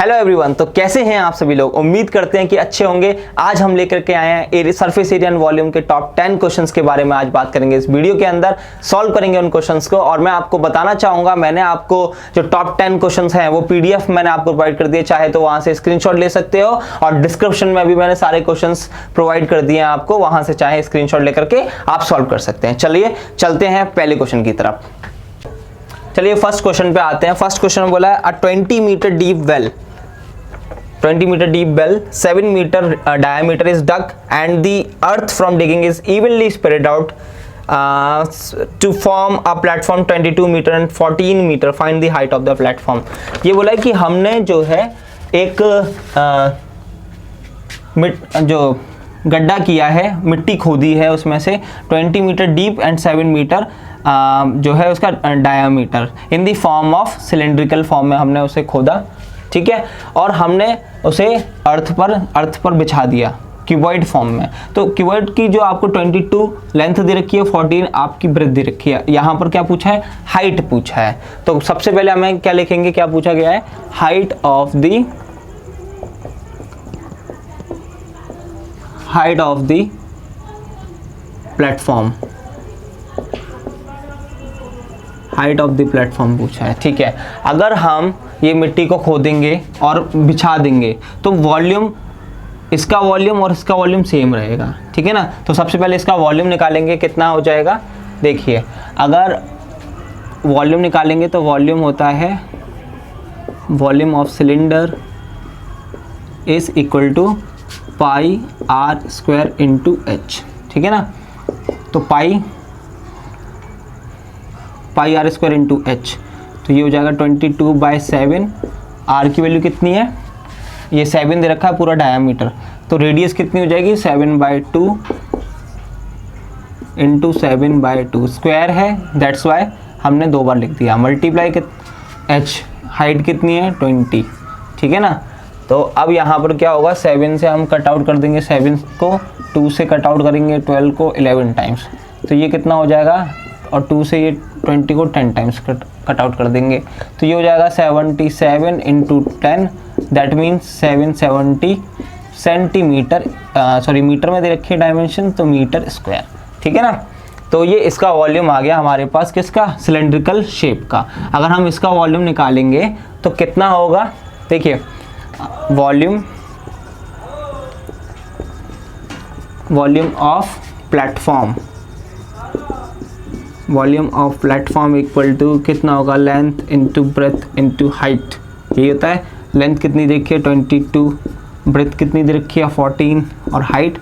Hello everyone, तो कैसे हैं आप सभी लोग। उम्मीद करते हैं कि अच्छे होंगे। आज हम लेकर के आए हैं सरफेस एरिया एंड वॉल्यूम के टॉप 10 क्वेश्चंस के बारे में आज बात करेंगे। इस वीडियो के अंदर सॉल्व करेंगे उन क्वेश्चंस को और मैं आपको बताना चाहूंगा, मैंने आपको जो टॉप 10 क्वेश्चंस हैं वो पीडीएफ मैंने आपको प्रोवाइड कर दिए, चाहे तो वहां से स्क्रीनशॉट ले सकते हो और डिस्क्रिप्शन में भी मैंने सारे क्वेश्चंस प्रोवाइड कर दिए हैं आपको, वहां से चाहे स्क्रीनशॉट लेकर के आप सॉल्व कर सकते हैं। चलिए चलते हैं पहले क्वेश्चन की तरफ। चलिए फर्स्ट क्वेश्चन पे आते हैं। फर्स्ट क्वेश्चन बोला है a 20 metre deep well, 20 meter deep well, 7 meter diameter is dug and the earth from digging is evenly spread out to form a platform 22 meter and 14 meter. Find the height of the platform. ये बोला है कि हमने जो है एक जो गड्ढा किया है, मिट्टी खोदी है, उसमें से 20 मीटर डीप एंड 7 मीटर जो है उसका diameter in the form of cylindrical form में हमने उसे खोदा, ठीक है, और हमने उसे अर्थ पर बिछा दिया क्यूबॉइड फॉर्म में। तो क्यूबॉइड की जो आपको 22 लेंथ दे रखी है, 14 आपकी ब्रेथ दे रखी है। यहाँ पर क्या पूछा है? हाइट पूछा है। तो सबसे पहले हमें क्या लिखेंगे, क्या पूछा गया है? Height of the platform, height of the platform पूछा है, ठीक है। अगर हम ये मिट्टी को खोदेंगे और बिछा देंगे तो वॉल्यूम, इसका वॉल्यूम और इसका वॉल्यूम सेम रहेगा, ठीक है ना। तो सबसे पहले इसका वॉल्यूम निकालेंगे, कितना हो जाएगा? देखिए, अगर वॉल्यूम निकालेंगे तो वॉल्यूम होता है volume of cylinder is equal to pi r square into h, ठीक है ना। तो pi r square into h, तो ये हो जाएगा 22/7। आर की वैल्यू कितनी है? ये 7 दे रखा है पूरा डायामीटर, तो रेडियस कितनी हो जाएगी? 7/2 इंटू 7/2 स्क्वायर है, दैट्स वाई हमने 2 बार लिख दिया। मल्टीप्लाई एच, हाइट कितनी है? 20, ठीक है ना। तो अब यहाँ पर क्या होगा? 7 से हम कट आउट कर देंगे, 7 को 2 से कट आउट करेंगे, 12 को 11 टाइम्स, तो ये कितना हो जाएगा? और 2 से ये 20 को 10 टाइम्स कट आउट कर देंगे, तो ये हो जाएगा 77 into 10, that means 770 centimetre, sorry metre में दे रखी है डायमेंशन, तो मीटर स्क्वायर, ठीक है ना। तो ये इसका वॉल्यूम आ गया हमारे पास, किसका? सिलेंड्रिकल शेप का। अगर हम इसका वॉल्यूम निकालेंगे तो कितना होगा? देखिए, volume of platform, volume of platform equal to कितना होगा? Length into breadth into height. यही होता है। लेंथ कितनी देखिए 22, ब्रेथ कितनी दे रखी है 14, और हाइट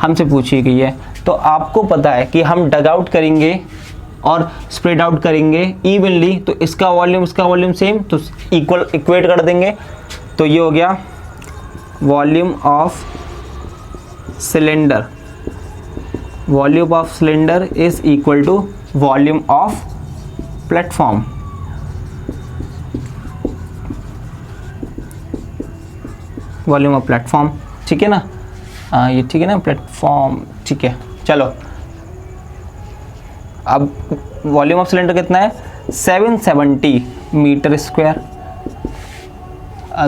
हमसे पूछी गई है। तो आपको पता है कि हम डग आउट करेंगे और स्प्रेड आउट करेंगे इवनली, तो इसका वॉल्यूम सेम, तो इक्वेट कर देंगे। तो ये हो गया volume of cylinder, volume of cylinder is equal to volume of platform, volume of platform, ठीक है ना। ये ठीक है ना, प्लेटफॉर्म, ठीक है। चलो, अब वॉल्यूम ऑफ सिलेंडर कितना है? 770 metre square,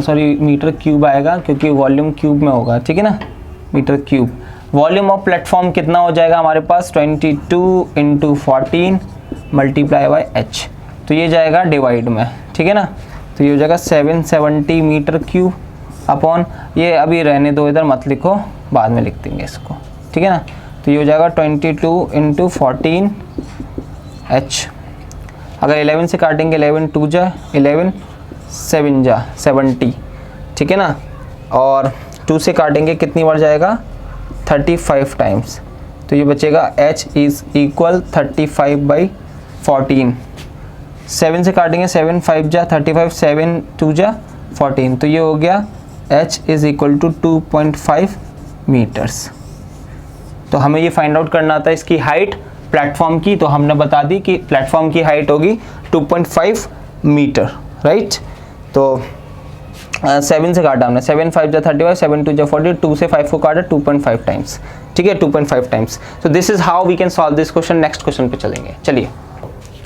sorry metre cube आएगा क्योंकि वॉल्यूम क्यूब में होगा, ठीक है ना, metre cube. Volume of platform कितना हो जाएगा हमारे पास? 22 इंटू 14 मल्टीप्लाई बाई एच, तो ये जाएगा डिवाइड में, ठीक है ना। तो ये हो जाएगा 770 मीटर क्यूब अपॉन, ये अभी रहने दो, इधर मत लिखो, बाद में लिख देंगे इसको, ठीक है ना। तो ये हो जाएगा 22 इंटू 14 एच। अगर 11 से काटेंगे, 11 2 जा 11, 7 जा 70, ठीक है ना। और 2 से काटेंगे, कितनी बार जाएगा? 35 टाइम्स, तो ये बचेगा h इज इक्वल 35/14। 7 से काटेंगे, 7 5 जा 35, 7 2 जा 14, तो ये हो गया h is equal to 2.5 metres. तो हमें ये फाइंड आउट करना था इसकी हाइट प्लेटफॉर्म की, तो हमने बता दी कि प्लेटफॉर्म की हाइट होगी 2.5 मीटर, राइट। तो 7 से काटा हमने, 7 5 जा 35, 7 2 जा 40, 2 से 5 को काटा 2.5 टाइम्स, ठीक है, 2.5 times. So this is how we can solve this question. Next question पे चलेंगे। चलिए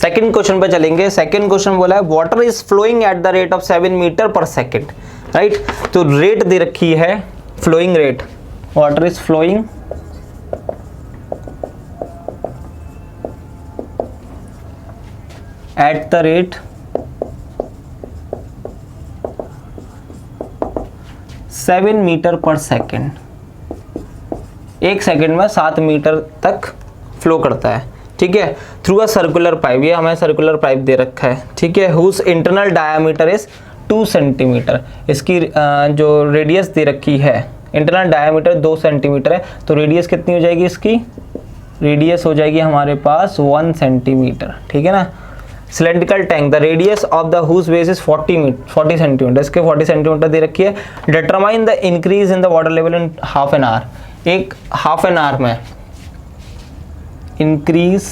सेकंड क्वेश्चन पे चलेंगे। सेकंड क्वेश्चन बोला है water is flowing at the rate of 7 metre per second right. तो रेट दे रखी है, flowing rate, water is flowing at the rate 7 metre per second, एक सेकेंड में 7 मीटर तक फ्लो करता है, ठीक है, थ्रू अ सर्कुलर पाइप। ये हमें सर्कुलर पाइप दे रखा है, ठीक है, whose internal diameter is 2 centimetre. इसकी जो रेडियस दे रखी है, इंटरनल डायामीटर 2 सेंटीमीटर है, तो रेडियस कितनी हो जाएगी इसकी, रेडियस हो जाएगी हमारे पास 1 सेंटीमीटर, ठीक है ना। Cylindrical tank, the radius of the whose base is 40 centimetre, इसके 40 सेंटीमीटर दे रखी है। Determine the increase in the water level in half an hour, एक हाफ एन आवर में increase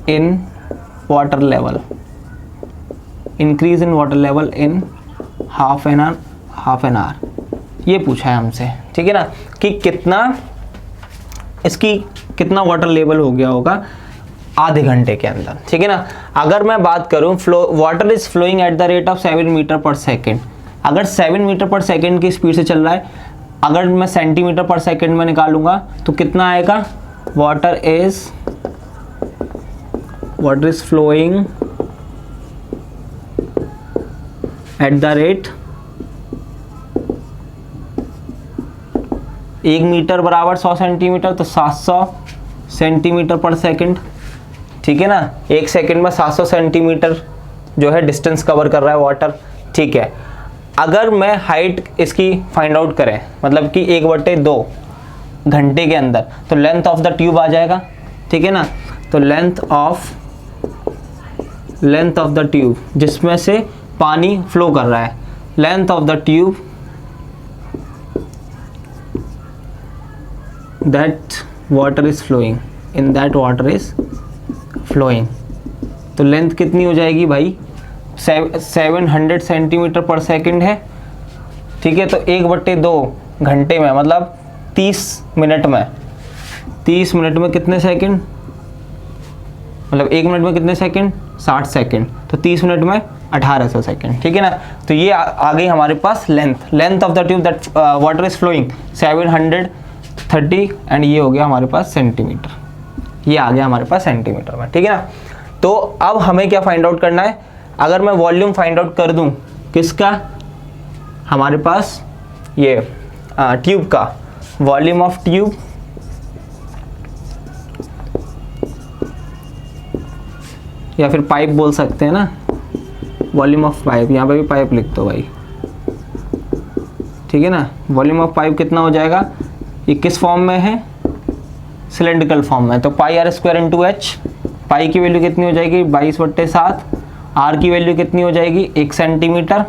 in water level, increase in water level in half an hour, ये पूछा है हमसे, ठीक है ना, कि कितना इसकी कितना वाटर लेवल हो गया होगा आधे घंटे के अंदर, ठीक है ना। अगर मैं बात करूं water is flowing at the rate of 7 metre per second, अगर 7 मीटर पर सेकेंड की स्पीड से चल रहा है, अगर मैं सेंटीमीटर पर सेकेंड में निकालूंगा तो कितना आएगा, water is flowing at the rate 1 metre बराबर 100 सेंटीमीटर, तो 700 सेंटीमीटर पर सेकेंड, ठीक है ना। एक सेकेंड में 700 सेंटीमीटर जो है डिस्टेंस कवर कर रहा है वाटर, ठीक है। अगर मैं हाइट इसकी फाइंड आउट करें, मतलब कि 1/2 घंटे के अंदर, तो लेंथ ऑफ द ट्यूब आ जाएगा, ठीक है ना। तो लेंथ ऑफ द ट्यूब जिसमें से पानी फ्लो कर रहा है, length of the tube that water is flowing, in that water is flowing, तो लेंथ कितनी हो जाएगी भाई, 700 सेंटीमीटर पर सेकेंड है, ठीक है। तो 1/2 घंटे में मतलब 30 मिनट में कितने सेकंड, मतलब 1 मिनट में कितने सेकंड, 60 सेकंड, तो 30 मिनट में 1800 सेकंड, ठीक है ना। तो ये आ गई हमारे पास length of the tube that water is flowing 730, and ये हो गया हमारे पास सेंटीमीटर, ये आ गया हमारे पास सेंटीमीटर में, ठीक है ना। तो अब हमें क्या फाइंड आउट करना है, अगर मैं वॉल्यूम फाइंड आउट कर दूं किसका, हमारे पास ये ट्यूब का, वॉल्यूम ऑफ ट्यूब या फिर पाइप बोल सकते हैं ना, वॉल्यूम ऑफ पाइप, यहाँ पे भी पाइप लिख दो भाई, ठीक है ना। वॉल्यूम ऑफ पाइप कितना हो जाएगा, ये किस फॉर्म में है, सिलेंड्रिकल फॉर्म में, तो πr² इंटू h, पाई की वैल्यू कितनी हो जाएगी 22/7, r की वैल्यू कितनी हो जाएगी 1 सेंटीमीटर,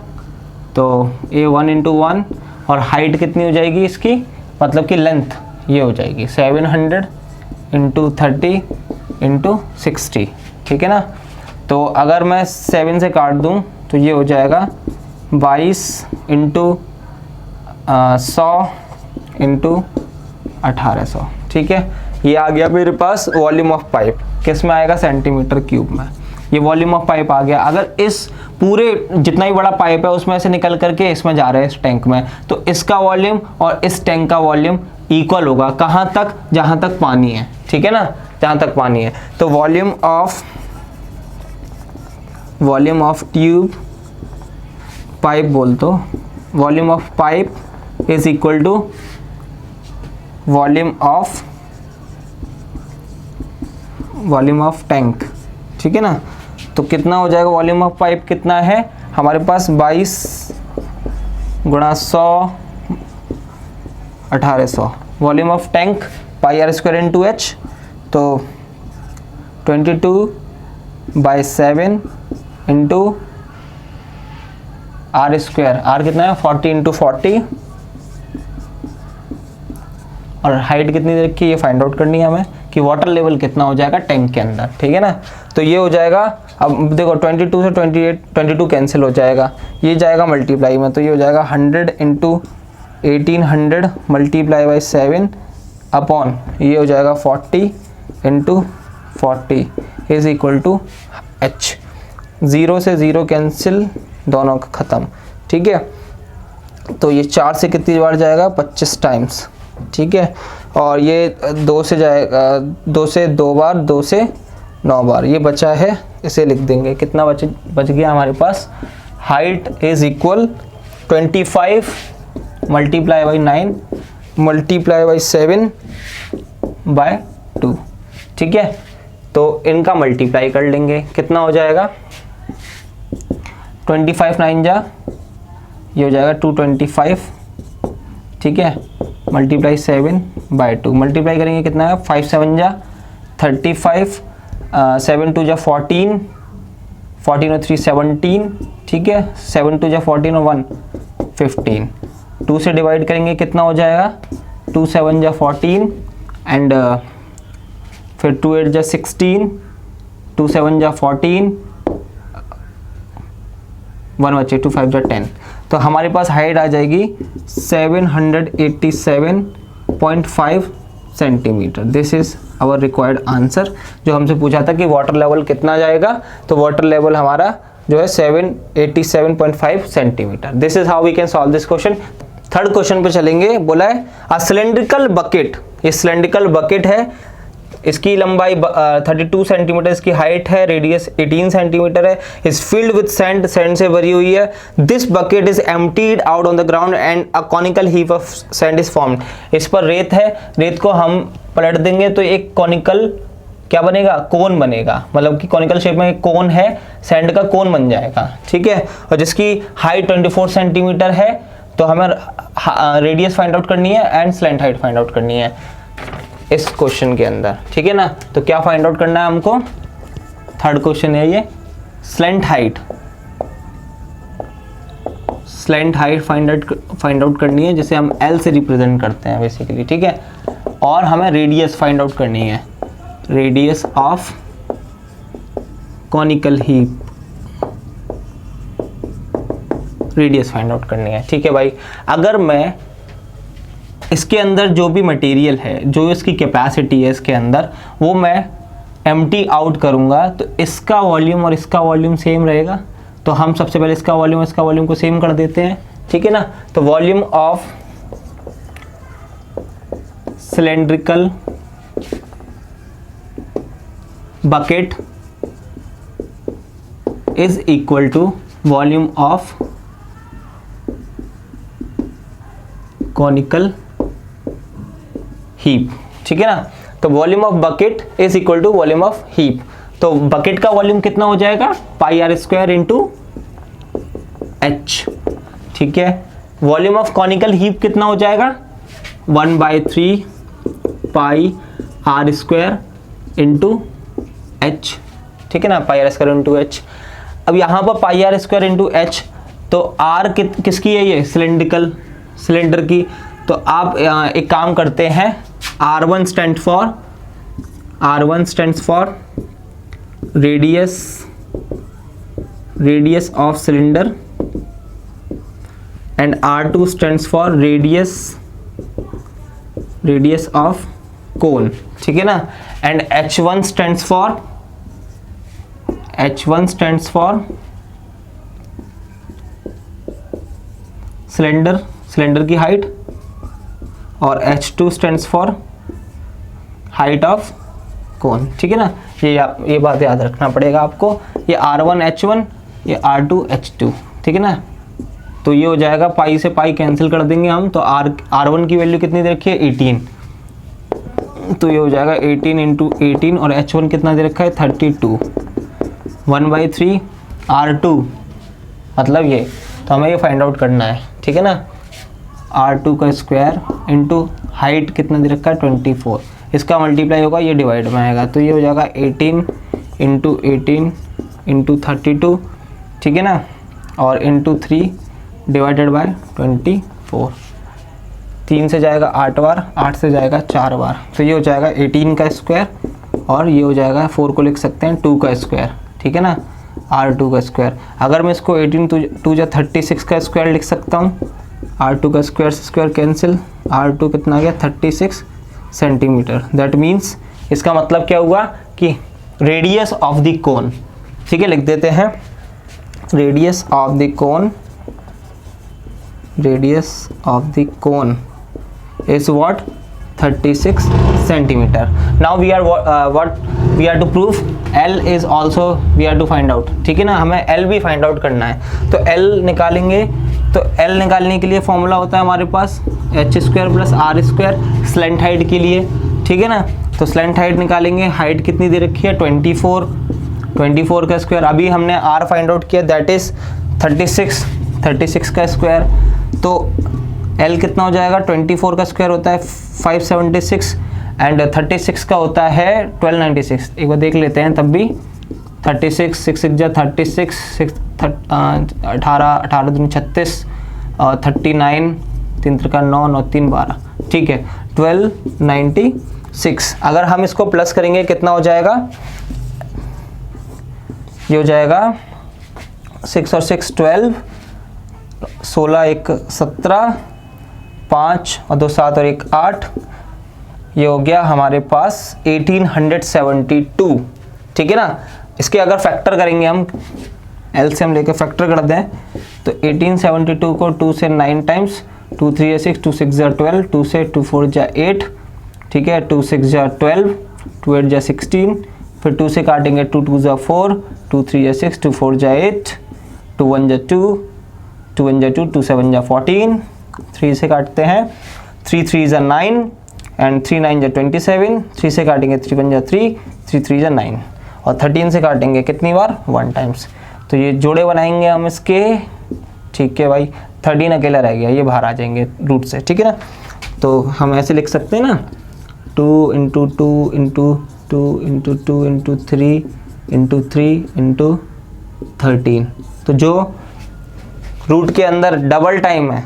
तो ये 1 इंटू 1, और हाइट कितनी हो जाएगी इसकी, मतलब कि लेंथ ये हो जाएगी 700 इंटू 30 इंटू 60, ठीक है ना। तो अगर मैं 7 से काट दूं तो ये हो जाएगा 22 इंटू 100 इंटू 1800, ठीक है। ये आ गया मेरे पास वॉल्यूम ऑफ पाइप, किस में आएगा, सेंटीमीटर क्यूब में, ये वॉल्यूम ऑफ पाइप आ गया। अगर इस पूरे जितना ही बड़ा पाइप है उसमें से निकल करके इसमें जा रहा है इस टैंक में, तो इसका वॉल्यूम और इस टैंक का वॉल्यूम इक्वल होगा, कहाँ तक, जहाँ तक पानी है, ठीक है ना, जहाँ तक पानी है। तो वॉल्यूम ऑफ ट्यूब पाइप बोल दो, volume of pipe is equal to volume of tank, ठीक है ना। तो कितना हो जाएगा, वॉल्यूम ऑफ पाइप कितना है हमारे पास, 22 गुणा 100 1800, volume of tank πr² into h, तो 22/7 इंटू r², r कितना है 40 इंटू 40, और हाइट कितनी दे रखी है ये फाइंड आउट करनी है हमें, कि वाटर लेवल कितना हो जाएगा टैंक के अंदर, ठीक है ना। तो ये हो जाएगा, अब देखो 22 से 22 कैंसिल हो जाएगा, ये जाएगा मल्टीप्लाई में, तो ये हो जाएगा 100 इंटू 1800 मल्टीप्लाई बाई 7 अपॉन, ये हो जाएगा 40 into 40 is equal to h, 0 से 0 कैंसिल, दोनों ख़त्म, ठीक है। तो ये 4 से कितनी बार जाएगा, 25 टाइम्स, ठीक है। और ये 2 से जाएगा, 2 से 2 बार, 2 से 9 बार, ये बचा है, इसे लिख देंगे। कितना बच गया हमारे पास, height is equal 25 multiply by 9 multiply by 7 by 2, ठीक है। तो इनका मल्टीप्लाई कर लेंगे, कितना हो जाएगा, 25 9 जा, ये हो जाएगा 225, ठीक है, मल्टीप्लाई 7 बाय 2, मल्टीप्लाई करेंगे कितना है, 5 7 जा 35, 7 2 जा 14, 14 और 3 17, ठीक है, 7 2 जा 14 और 1 15, 2 से डिवाइड करेंगे कितना हो जाएगा, 2 7 जा 14 एंड फिर 2 8 जा 16, 2 7 जा 14, 1 बचे, 2 5 जा 10। तो हमारे पास हाइट आ जाएगी 787.5 centimetre. This is our required answer. जो हमसे पूछा था कि वाटर लेवल कितना जाएगा, तो वाटर लेवल हमारा जो है 787.5 centimetre. This is how we can solve this question. Third question पे चलेंगे। बोला है अ सिलेंड्रिकल बकेट, ये सिलेंड्रिकल बकेट है, इसकी लंबाई 32 सेंटीमीटर, इसकी हाइट है, रेडियस 18 सेंटीमीटर है, is filled with sand, sand से भरी हुई है। This bucket is emptied out on the ground and a conical heap of sand is formed. इस पर रेत है, रेत को हम पलट देंगे तो एक कॉनिकल क्या बनेगा, कोन बनेगा, मतलब कि कॉनिकल शेप में एक कोन है, सैंड का कोन बन जाएगा, ठीक है। और जिसकी हाइट 24 सेंटीमीटर है, तो हमें रेडियस फाइंड आउट करनी है and slant height find out करनी है इस क्वेश्चन के अंदर, ठीक है ना। तो क्या फाइंड आउट करना है हमको, थर्ड क्वेश्चन है ये, slant height, slant height find out करनी है, जिसे हम L से रिप्रेजेंट करते हैं बेसिकली, ठीक है। और हमें रेडियस फाइंड आउट करनी है, radius of conical heap, radius find out करनी है, ठीक है भाई। अगर मैं इसके अंदर जो भी मटेरियल है, जो इसकी कैपेसिटी है इसके अंदर, वो मैं एम्प्टी आउट करूंगा, तो इसका वॉल्यूम और इसका वॉल्यूम सेम रहेगा। तो हम सबसे पहले इसका वॉल्यूम को सेम कर देते हैं, ठीक है ना। तो volume of cylindrical bucket is equal to volume of conical heap, ठीक है ना। तो volume of bucket is equal to volume of heap. तो बकेट का वॉल्यूम कितना हो जाएगा, pi r square into h, ठीक है। वॉल्यूम ऑफ कॉनिकल हीप कितना हो जाएगा, 1/3 पाई आर स्क्वायर इंटू एच, ठीक है ना, पाई आर स्क्वायर इंटू एच। अब यहाँ पर पाई आर स्क्वायर इंटू एच, तो आर किसकी है, ये सिलेंडर की। तो आप एक काम करते हैं, R1 stands for radius of cylinder and R2 stands for radius of cone, ठीक है ना। And H1 stands for cylinder की हाइट, और H2 stands for height of cone, ठीक है ना। ये बात याद रखना पड़ेगा आपको। ये R1 H1, ये R2 H2, ठीक है ना। तो ये हो जाएगा, पाई से पाई कैंसिल कर देंगे हम, तो R1 की वैल्यू कितनी दे रखी है, 18, तो ये हो जाएगा 18 इंटू 18, और H1 कितना दे रखा है, 32, 1/3 R2, मतलब ये। तो हमें ये फाइंड आउट करना है, ठीक है ना। R2 का स्क्वायर इंटू हाइट कितना दे रखा है, 24, इसका मल्टीप्लाई होगा, ये डिवाइड में आएगा, तो ये हो जाएगा 18 इंटू 18 इंटू 32, ठीक है ना, और इंटू 3 डिवाइडेड बाय 24। 3 से जाएगा 8 बार, 8 से जाएगा 4 बार, तो ये हो जाएगा 18 का स्क्वायर, और ये हो जाएगा 4 को लिख सकते हैं 2 का स्क्वायर, ठीक है ना, R2 का स्क्वायर। अगर मैं इसको 18 2 या 36 का स्क्वायर लिख सकता हूँ, R2 का स्क्वायर से स्क्वायर कैंसिल, R2 कितना आ गया, 36 सेंटीमीटर। दैट मीन्स इसका मतलब क्या हुआ कि रेडियस ऑफ द कोन, ठीक है, लिख देते हैं, radius of the cone radius of the cone is what? 36 centimeter. Now we are what we are to prove? L is also we are to find out. ठीक है ना, हमें L भी फाइंड आउट करना है। तो L निकालेंगे, तो L निकालने के लिए फॉर्मूला होता है हमारे पास h square plus r square slant height के लिए। ठीक है ना, तो स्लेंट हाइट निकालेंगे। हाइट कितनी दे रखी है? 24 का स्क्वायर। अभी हमने r फाइंड आउट किया, दैट इज 36 का स्क्वायर। तो L कितना हो जाएगा? 24 का स्क्वायर होता है 576 एंड 36 का होता है 1296। एक बार देख लेते हैं तब भी। 36 6 जा 36 18 दूनी 36 और 39 3 का 9 9 3 12। ठीक है, 1296। अगर हम इसको प्लस करेंगे कितना हो जाएगा? ये हो जाएगा 6 और 6 12, 16 1 17, 5 और 2 7 और 1 8। ये हो गया हमारे पास 1872। ठीक है ना, इसके अगर फैक्टर करेंगे हम, एलसीएम लेके फैक्टर कर दें तो 1872 को 2 से 9 टाइम्स, 2 3 या 6, 2 6 जा 12, 2 से 2 4 जा 8। ठीक है, 2 6 जा 12, 2 8 जा 16, फिर 2 से काटेंगे 2 2 जा 4, 2 3 जा 6, 2 4 जा 8, 2 1 जा 2, 2 1 जा 2, 2 7 जा 14, 3 से काटते हैं 3 3 जा 9 एंड 3 9 जा 27, 3 से काटेंगे 3 1 जा 3, 3 3 जा 9 और 13 से काटेंगे कितनी बार? 1 टाइम्स। तो ये जोड़े बनाएंगे हम इसके। ठीक है भाई, 13 अकेला रह गया, ये बाहर आ जाएंगे रूट से। ठीक है ना, तो हम ऐसे लिख सकते हैं ना, 2 into 2 into 2 into 2 into 3 into 3 into 13। तो जो रूट के अंदर डबल टाइम है,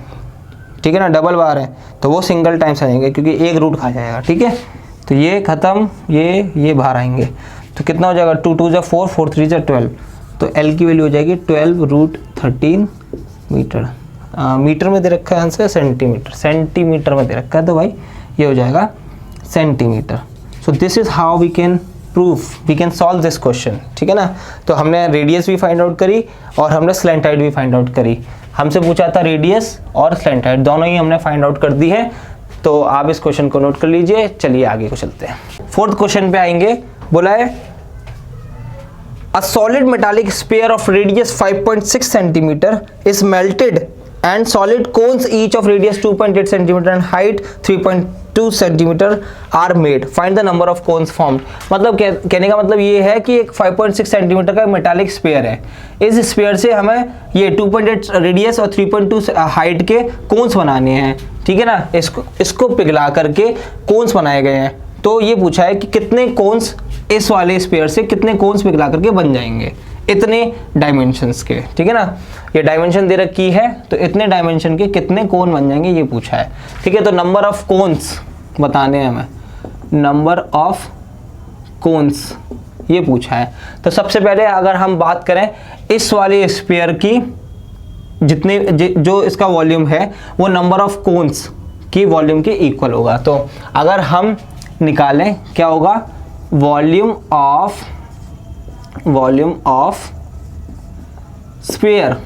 ठीक है ना, डबल बार है, तो वो सिंगल टाइम्स आएंगे क्योंकि एक रूट खा जाएगा। ठीक है, तो ये ख़त्म, ये बाहर आएंगे। तो कितना हो जाएगा? 2 2 जा 4, 4 3 जा 12। तो L की वैल्यू हो जाएगी 12√13 मीटर। मीटर में दे रखा है आंसर, सेंटीमीटर में दे रखा है, तो भाई ये हो जाएगा centimetre. So this is how we can proof, we can solve this question. ठीक है ना, तो हमने रेडियस भी फाइंड आउट करी और हमने स्लेंट हाइट भी फाइंड आउट करी। हमसे पूछा था रेडियस और स्लेंट हाइट, दोनों ही हमने फाइंड आउट कर दी है। तो आप इस क्वेश्चन को नोट कर लीजिए। चलिए आगे को चलते हैं। 4th क्वेश्चन पे आएंगे। बोला है a solid metallic sphere of radius 5.6 centimetre is melted and solid cones each of radius 2.8 cm and height 3.2 cm are made. Find the number of cones formed. मतलब कहने का मतलब ये है कि एक 5.6 सेंटीमीटर का मेटालिक स्फीयर है। इस स्फीयर से हमें ये 2.8 रेडियस और 3.2 हाइट के कोन्स बनाने हैं। ठीक है ना, इसको पिघला करके कोन्स बनाए गए हैं। तो ये पूछा है कि कितने कोन्स इस वाले स्फीयर से कितने कोन्स पिघला करके बन जाएंगे, इतने डायमेंशंस के। ठीक है ना, ये डायमेंशन दे रखी है, तो इतने डायमेंशन के कितने कोन बन जाएंगे ये पूछा है। ठीक है, तो नंबर ऑफ कोन्स बताने हैं हमें, नंबर ऑफ कोन्स ये पूछा है। तो सबसे पहले अगर हम बात करें इस वाले स्फीयर की, जितने जो इसका वॉल्यूम है वो नंबर ऑफ कोन्स की वॉल्यूम के इक्वल होगा। तो अगर हम निकालें क्या होगा, volume of sphere,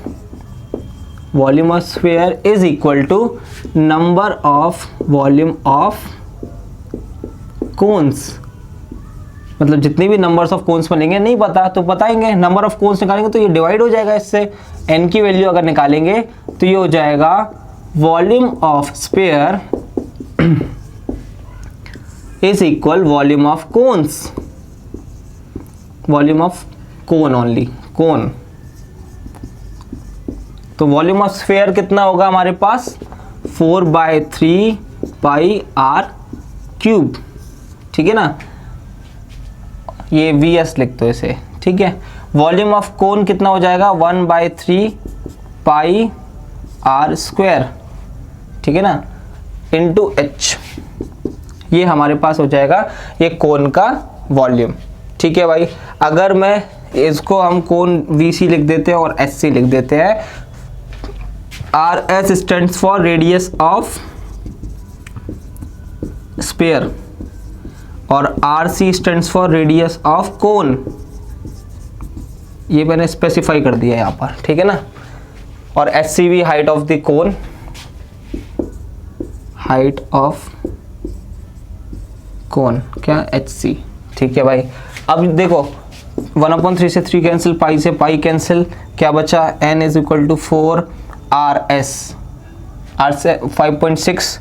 volume of sphere is equal to number of volume of cones. मतलब जितने भी नंबर्स ऑफ कोन्स बनेंगे, नहीं पता तो बताएंगे, नंबर ऑफ कोन्स निकालेंगे तो ये डिवाइड हो जाएगा इससे। n की वैल्यू अगर निकालेंगे तो ये हो जाएगा volume of sphere is equal volume of cones, volume of cone only, cone. तो वॉल्यूम ऑफ स्फीयर कितना होगा हमारे पास, 4/3 पाई आर क्यूब। ठीक है ना, ये VS लिख दो इसे। ठीक है, वॉल्यूम ऑफ कोन कितना हो जाएगा, 1/3 पाई आर स्क्वायर। ठीक है ना, इंटू H, ये हमारे पास हो जाएगा ये कोन का वॉल्यूम। ठीक है भाई, अगर मैं इसको हम कोन VC लिख देते हैं और SC लिख देते हैं। RS stands for radius of sphere और RC stands for radius of cone, ये मैंने स्पेसिफाई कर दिया यहाँ पर। ठीक है ना, और SC भी height of the cone, height of cone, क्या HC। ठीक है भाई, अब देखो 1/3 से 3 कैंसिल, पाई से पाई कैंसिल, क्या बचा, n is equal to 4RS, R से 5.6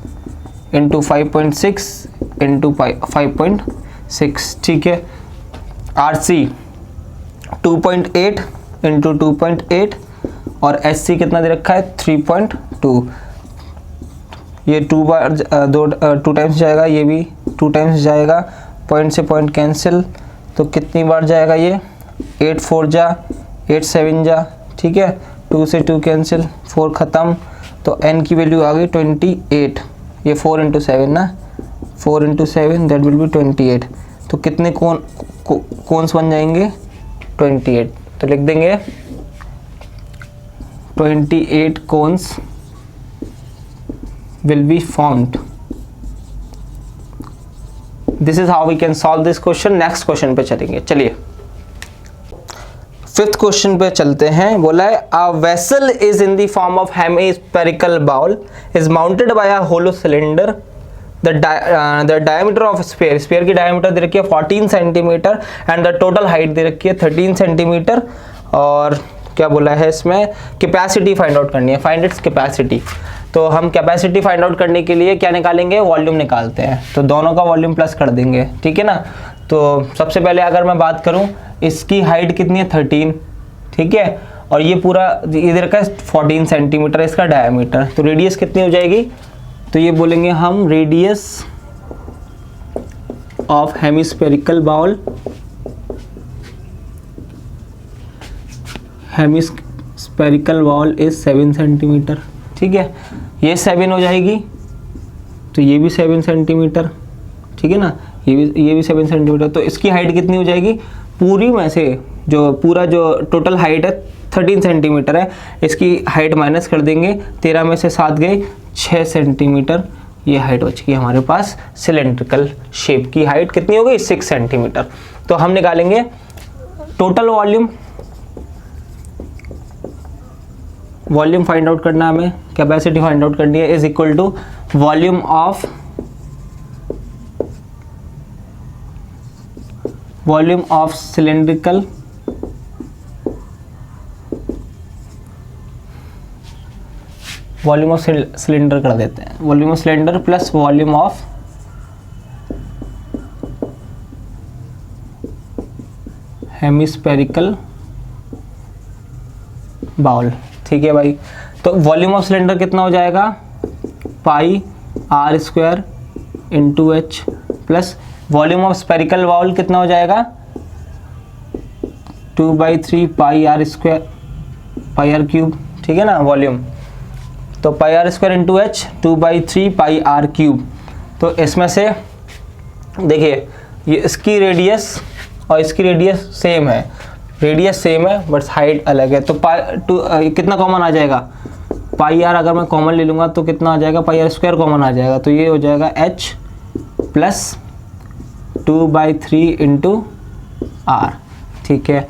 इंटू 5.6 इंटू 5.6, ठीक है। RC 2.8 इंटू 2.8 और SC कितना दे रखा है 3.2, ये 2 टाइम्स जाएगा, ये भी 2 टाइम्स जाएगा, पॉइंट से पॉइंट कैंसिल, तो कितनी बार जाएगा ये 8 4 जा 8 7 जा, ठीक है। 2 से 2 कैंसिल, 4 ख़त्म, तो n की वैल्यू आ गई 28, ये 4 इंटू 7 ना, 4 इंटू 7 दैट विल बी 28, तो कितने कोन्स बन जाएंगे 28, तो लिख देंगे 28 cons will be formed. This is how we can solve this question. Next question पे चलेंगे, चलिए 5th क्वेश्चन पे चलते हैं। बोला है a vessel is in the form of hemispherical bowl is mounted by a hollow cylinder. The diameter of sphere की diameter दे रखी है 14 centimetre and the total height दे रखी है 13 सेंटीमीटर, और क्या बोला है इसमें कैपेसिटी फाइंड आउट करनी है, फाइंड इट्स कैपेसिटी। तो हम कैपेसिटी फाइंड आउट करने के लिए क्या निकालेंगे, वॉल्यूम निकालते हैं, तो दोनों का वॉल्यूम प्लस कर देंगे, ठीक है ना। तो सबसे पहले अगर मैं बात करूं, इसकी हाइट कितनी है 13, ठीक है, और ये पूरा इधर का 14 सेंटीमीटर इसका डायमीटर, तो रेडियस कितनी हो जाएगी, तो ये बोलेंगे हम radius of hemispherical bowl, hemispherical bowl is 7 centimetre, ठीक है। ये 7 हो जाएगी, तो ये भी 7 सेंटीमीटर, ठीक है ना, ये भी 7 सेंटीमीटर, तो इसकी हाइट कितनी हो जाएगी, पूरी में से जो पूरा जो टोटल हाइट है 13 सेंटीमीटर है, इसकी हाइट माइनस कर देंगे, 13 में से 7 गए 6 सेंटीमीटर, ये हाइट बच गई हमारे पास। सिलेंड्रिकल शेप की हाइट कितनी हो गई 6 सेंटीमीटर। तो हम निकालेंगे total volume, volume find out करना हमें, कैपेसिटी फाइंड आउट करनी है, is equal to volume of cylindrical volume of cylinder कर देते हैं, volume of cylinder plus volume of hemispherical bowl, ठीक है भाई। तो वॉल्यूम ऑफ सिलेंडर कितना हो जाएगा, pi r square into h, plus volume of spherical bowl कितना हो जाएगा 2/3 pi r square pi r cube, ठीक है ना वॉल्यूम, तो pi r square into h 2/3 pi r cube. तो इसमें से देखिए ये इसकी रेडियस और इसकी रेडियस सेम है, रेडियस सेम है बट हाइट अलग है, तो कितना कॉमन आ जाएगा, पाई आर अगर मैं कॉमन ले लूँगा तो कितना आ जाएगा, पाई आर स्क्वायर कॉमन आ जाएगा, तो ये हो जाएगा h प्लस 2/3 इंटू आर, ठीक है।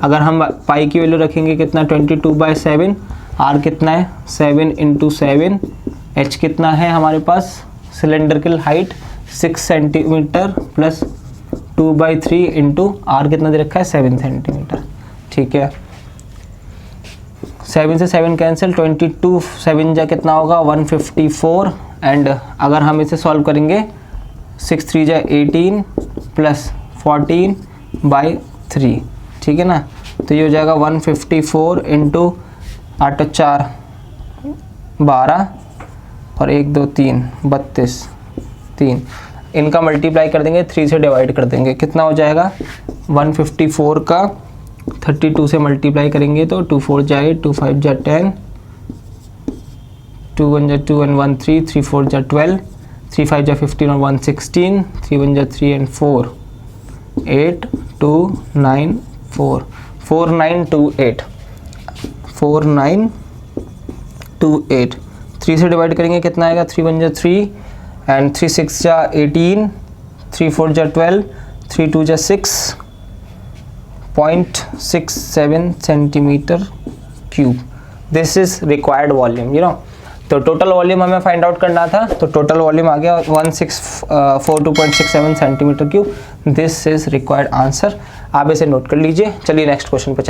अगर हम पाई की वैल्यू रखेंगे कितना 22/7, आर कितना है 7 इंटू 7, h कितना है हमारे पास cylindrical height 6 centimetre plus 2/3 into r कितना दे रखा है 7 सेंटीमीटर, ठीक है। 7 से 7 कैंसिल, 22 7 जा कितना होगा 154, एंड अगर हम इसे सॉल्व करेंगे 6 3 जा 18 प्लस 14/3, ठीक है ना, तो ये हो जाएगा 154 इंटू 8 4 12 और 1 2 3 32, 3 इनका मल्टीप्लाई कर देंगे, 3 से डिवाइड कर देंगे, कितना हो जाएगा 154 का 32 से मल्टीप्लाई करेंगे तो 2 4 जा 8, 2 5 जा 10, 2 1 जा 2 and 1 3, 3 4 जा 12, 3 5 जा 15 और 1 16, 3 1 जा 3 and 4, 8 2 9 4, 4 9 2 8, 4 9 2 8, 3 से डिवाइड करेंगे कितना आएगा 3 1 जा 3 एंड 3 6 जा 18, 3 4 जा 12, 3 2 जा 6.67 centimetre cube, this is required volume, you know. तो टोटल वॉल्यूम हमें फाइंड आउट करना था, तो टोटल वॉल्यूम आ गया 1642.67 centimetre cube. This is required answer, आप इसे नोट कर लीजिए। चलिए नेक्स्ट क्वेश्चन पे